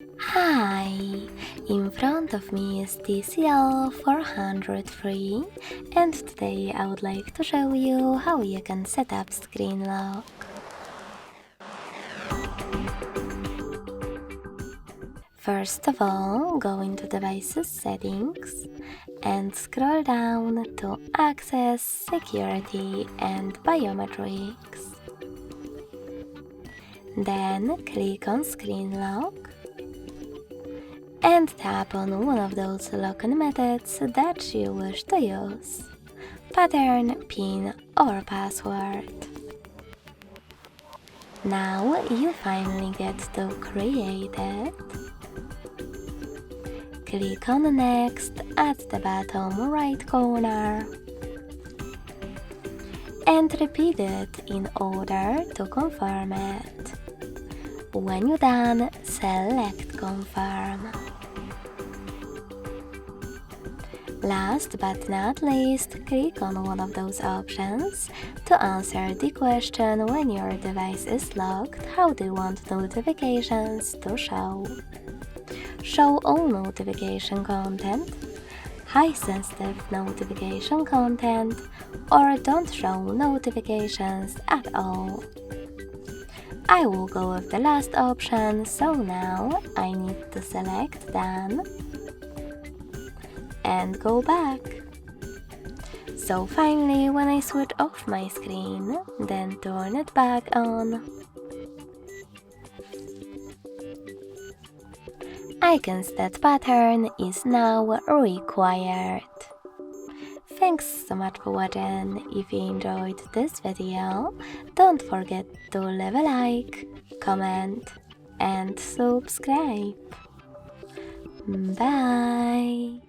Hi! In front of me is TCL 403 and today I would like to show you how you can set up screen lock. First of all, go into Devices Settings and scroll down to Access, Security and Biometrics. Then click on Screen Lock and tap on one of those login methods that you wish to use: pattern, PIN or password. Now you finally get to create it. Click on Next at the bottom right corner and repeat it in order to confirm it. When you're done, select Confirm. Last but not least, click on one of those options to answer the question: when your device is locked, how do you want notifications to show? Show all notification content, high sensitive notification content, or don't show notifications at all. I will go with the last option, so now I need to select Done and go back. So finally, when I switch off my screen, then turn it back on, icons that pattern is now required. Thanks so much for watching. If you enjoyed this video, don't forget to leave a like, comment and subscribe. Bye!